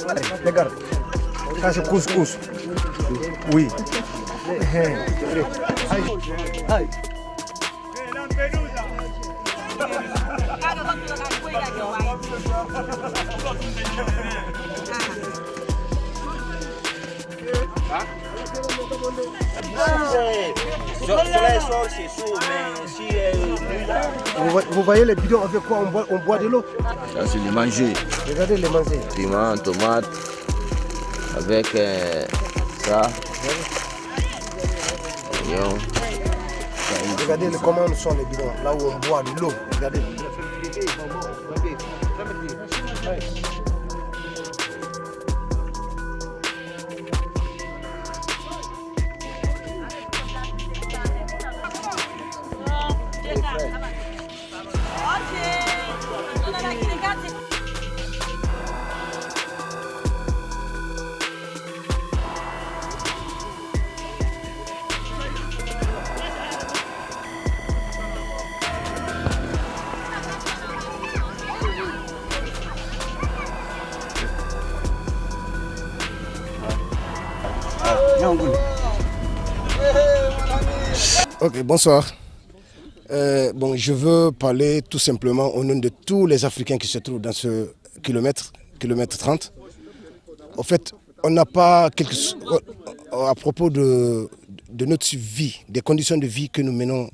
Allez, regarde. Ça c'est couscous. Oui. Aïe. Vous voyez les bidons avec quoi on boit de l'eau? Ça c'est les manger. Regardez les manger. Piment, tomate, avec ça. Oignon. Regardez comment sont les bidons, là où on boit de l'eau. Regardez. Ok, bonsoir. Je veux parler tout simplement au nom de tous les Africains qui se trouvent dans ce kilomètre 30. En fait, on n'a pas à propos de notre vie, des conditions de vie que nous menons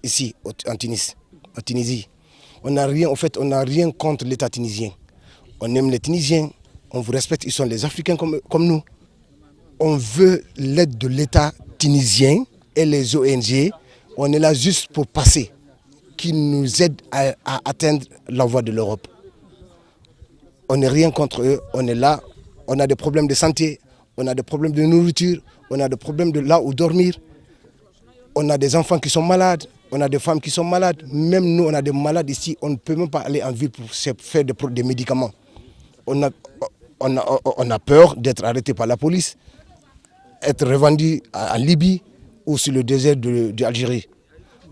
ici en Tunisie. On n'a rien contre l'État tunisien. On aime les Tunisiens, on vous respecte, ils sont les Africains comme nous. On veut l'aide de l'État tunisien et les ONG. On est là juste pour passer, qui nous aident à atteindre la voie de l'Europe. On n'est rien contre eux, on est là, on a des problèmes de santé, on a des problèmes de nourriture, on a des problèmes de là où dormir. On a des enfants qui sont malades, on a des femmes qui sont malades. Même nous, on a des malades ici, on ne peut même pas aller en ville pour faire des médicaments. On a peur d'être arrêté par la police, être revendu en Libye ou sur le désert d'Algérie.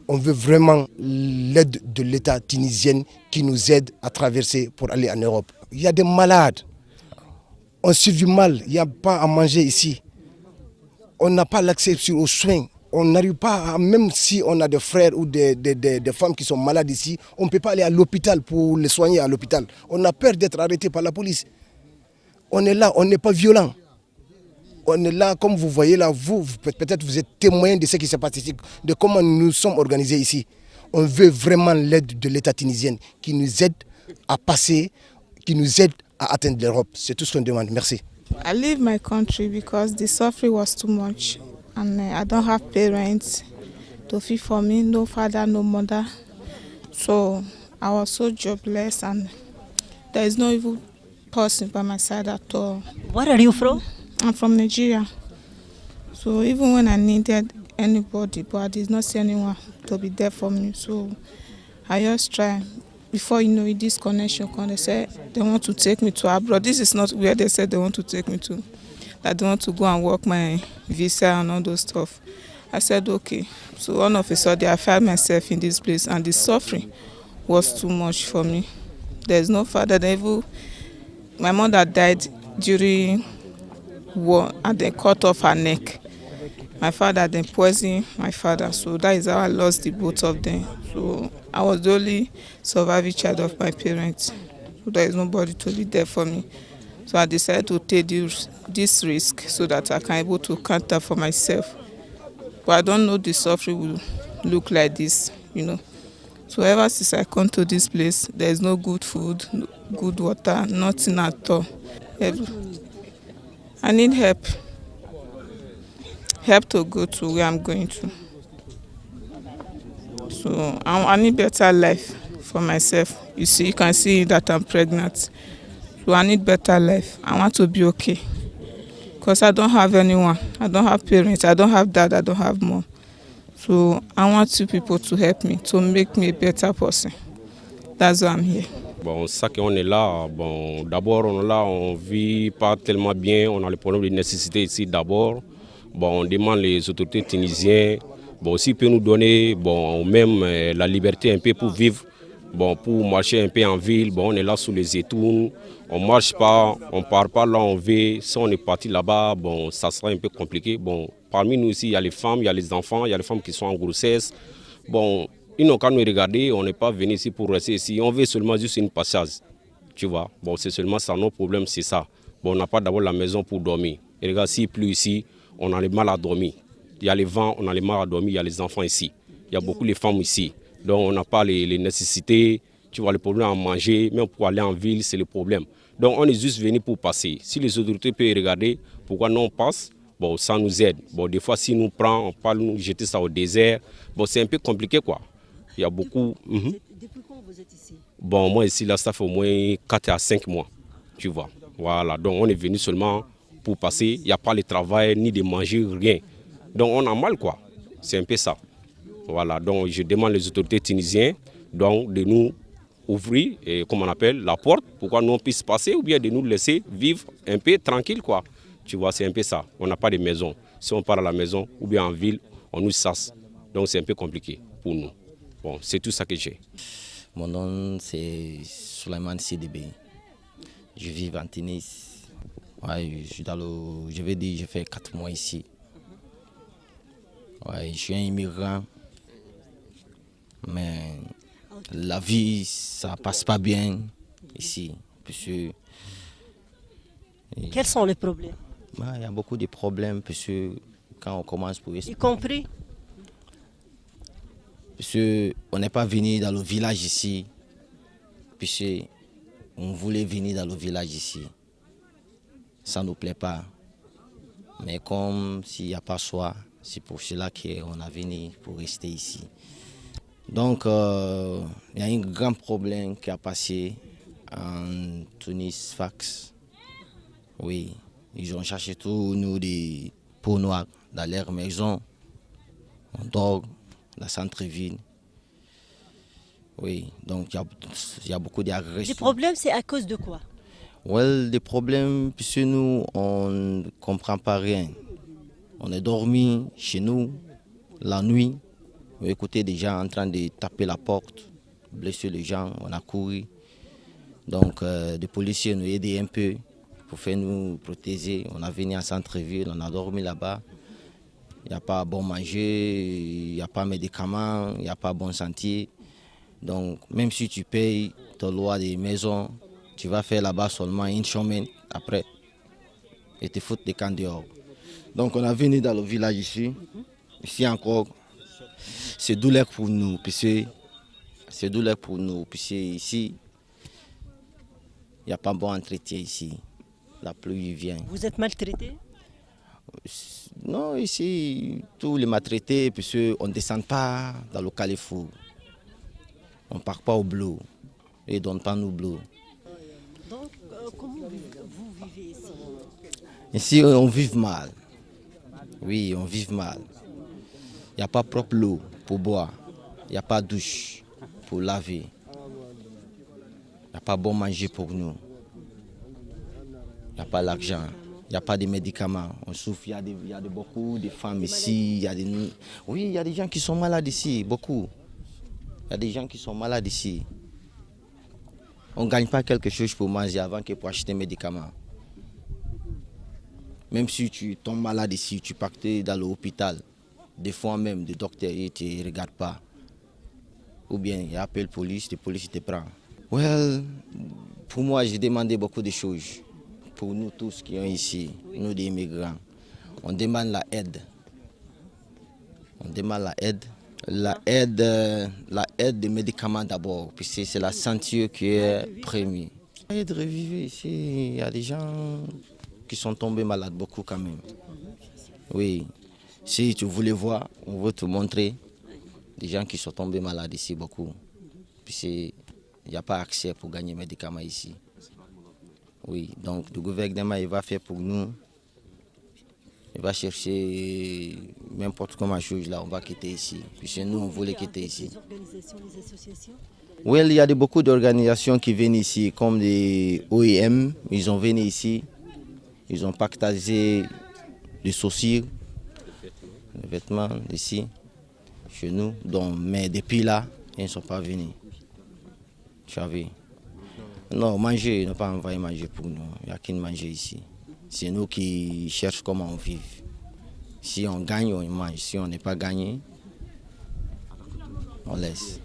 On veut vraiment l'aide de l'État tunisien qui nous aide à traverser pour aller en Europe. Il y a des malades, on survit mal, il n'y a pas à manger ici. On n'a pas l'accès aux soins. On n'arrive pas, même si on a des frères ou des femmes qui sont malades ici, on ne peut pas aller à l'hôpital pour les soigner à l'hôpital. On a peur d'être arrêté par la police. On est là, on n'est pas violent. On est là, comme vous voyez là, peut-être vous êtes témoin de ce qui se passe ici, de comment nous sommes organisés ici. On veut vraiment l'aide de l'État tunisien qui nous aide à passer, qui nous aide à atteindre l'Europe. C'est tout ce qu'on demande. Merci. I leave my country because the suffering was too much and I don't have parents to feed for me, no father, no mother. So I was so jobless and there is no even person by my side at all. Where are you from? I'm from Nigeria. So even when I needed anybody, but I did not see anyone to be there for me. So I just try. Before this connection come, they said they want to take me to abroad. This is not where they said they want to take me to. That they want to go and work my visa and all those stuff. I said okay. So all of a sudden I found myself in this place and the suffering was too much for me. There's no father. My mother died during war and they cut off her neck. My father then poisoned my father, so that is how I lost the both of them. So I was the only surviving child of my parents. So there is nobody to be there for me. So I decided to take this risk so that I can be able to counter for myself. But I don't know the suffering will look like this, So ever since I come to this place, there is no good food, no good water, nothing at all. I need help. Help to go to where I'm going to. So I need better life for myself. You can see that I'm pregnant. So I need better life. I want to be okay. Because I don't have anyone. I don't have parents. I don't have dad. I don't have mom. So I want you people to help me, to make me a better person. That's why I'm here. Bon, ça qu'on est là, bon, d'abord on est là, on vit pas tellement bien, on a le problème de nécessité ici d'abord. Bon, on demande les autorités tunisiennes, bon, s'ils peuvent nous donner, bon, même la liberté un peu pour vivre Bon, pour marcher un peu en ville, bon, on est là sous les étoiles, on ne marche pas, on ne part pas là où on veut. Si on est parti là-bas, bon, ça sera un peu compliqué. Bon, parmi nous aussi, il y a les femmes, il y a les enfants, il y a les femmes qui sont en grossesse. Bon, ils n'ont qu'à nous regarder, on n'est pas venu ici pour rester ici. On veut seulement juste une passage, tu vois. Bon, c'est seulement ça, nos problèmes, c'est ça. Bon, on n'a pas d'abord la maison pour dormir. Et regarde, s'il pleut ici, on a le mal à dormir. Il y a les vents, on a le mal à dormir, il y a les enfants ici. Il y a beaucoup de femmes ici. Donc on n'a pas les nécessités, tu vois, le problème à manger, même pour aller en ville, c'est le problème. Donc on est juste venu pour passer. Si les autorités peuvent regarder pourquoi nous on passe, bon, ça nous aide. Bon, des fois, si nous prend, on parle, nous jeter ça au désert, bon, c'est un peu compliqué, quoi. Il y a beaucoup... Depuis quand vous êtes ici? Bon, moi ici, là, ça fait au moins 4 à 5 mois, tu vois. Voilà, donc on est venu seulement pour passer. Il n'y a pas de travail, ni de manger, rien. Donc on a mal, quoi. C'est un peu ça. Voilà, donc je demande les autorités tunisiennes donc, de nous ouvrir, comme on appelle, la porte, pour que nous puissions passer, ou bien de nous laisser vivre un peu tranquille, quoi. Tu vois, c'est un peu ça. On n'a pas de maison. Si on part à la maison, ou bien en ville, on nous chasse. Donc c'est un peu compliqué pour nous. Bon, c'est tout ça que j'ai. Mon nom, c'est Souleymane Sidibé. Je vis en Tunis. Ouais, je vais dire, j'ai fait 4 mois ici. Ouais, je suis un immigrant. Mais la vie, ça passe pas bien ici. Puisque, Quels sont les problèmes? il y a beaucoup de problèmes puisque quand on commence pour... Y compris? Puisque on n'est pas venu dans le village ici. Puisque on voulait venir dans le village ici. Ça ne nous plaît pas. Mais comme s'il n'y a pas choix, c'est pour cela qu'on a venu pour rester ici. Donc, il y a un grand problème qui a passé en Tunis, Fax. Oui, ils ont cherché tous nous des peaux noires dans leur maison. On dort dans le centre-ville. Oui, donc il y a beaucoup d'agressions. Les problèmes, c'est à cause de quoi? Ouais, des problèmes, puisque nous, on ne comprend pas rien. On est dormi chez nous la nuit. On écoutait des gens en train de taper la porte, blesser les gens, on a couru. Donc, les policiers nous aidaient un peu pour faire nous protéger. On a venu en centre-ville, on a dormi là-bas. Il n'y a pas bon manger, il n'y a pas de médicaments, il n'y a pas bon sentier. Donc, même si tu payes ton loi des maisons, tu vas faire là-bas seulement une semaine après et te foutre des camps dehors. Donc, on a venu dans le village ici. Ici encore, c'est douleur pour nous, puisque ici, il n'y a pas bon entretien ici. La pluie vient. Vous êtes maltraité? Non, ici, tous les maltraités, puisqu'on ne descend pas dans le Carrefour. On ne part pas au bleu. Ils ne donnent pas nous bleu. Donc, comment vous vivez ici? Ici, on vit mal. Oui, on vit mal. Il n'y a pas propre l'eau pour boire. Il n'y a pas de douche pour laver. Il n'y a pas bon manger pour nous. Il n'y a pas l'argent. Il n'y a pas de médicaments. On souffre. Il y a beaucoup de femmes ici. Oui, il y a des gens qui sont malades ici, beaucoup. Il y a des gens qui sont malades ici. On ne gagne pas quelque chose pour manger avant que pour acheter des médicaments. Même si tu tombes malade ici, tu pars dans l'hôpital. Des fois même, le docteur ne te regarde pas. Ou bien il appelle la police te prend. Well, pour moi, j'ai demandé beaucoup de choses. Pour nous tous qui sont ici, nous des immigrants. On demande la aide. On demande la aide. La aide des médicaments d'abord, puisque c'est la santé qui est première. L'aide de revivre ici, il y a des gens qui sont tombés malades, beaucoup quand même. Oui, si tu voulais voir, on veut te montrer des gens qui sont tombés malades ici, beaucoup. Puisqu'il n'y a pas accès pour gagner des médicaments ici. Oui, donc le gouvernement il va faire pour nous. Il va chercher n'importe comment chose là, on va quitter ici. Puisque nous, on voulait quitter ici. Les organisations, les associations? Oui, il y a beaucoup d'organisations qui viennent ici, comme les OEM. Ils ont venu ici. Ils ont partagé les chaussures, les vêtements ici, chez nous. Donc, mais depuis là, ils ne sont pas venus. Tu savais? Non, manger, ne pas envoyer manger pour nous. Il n'y a qu'une manger ici. C'est nous qui cherchons comment on vit. Si on gagne, on mange. Si on n'est pas gagné, on laisse.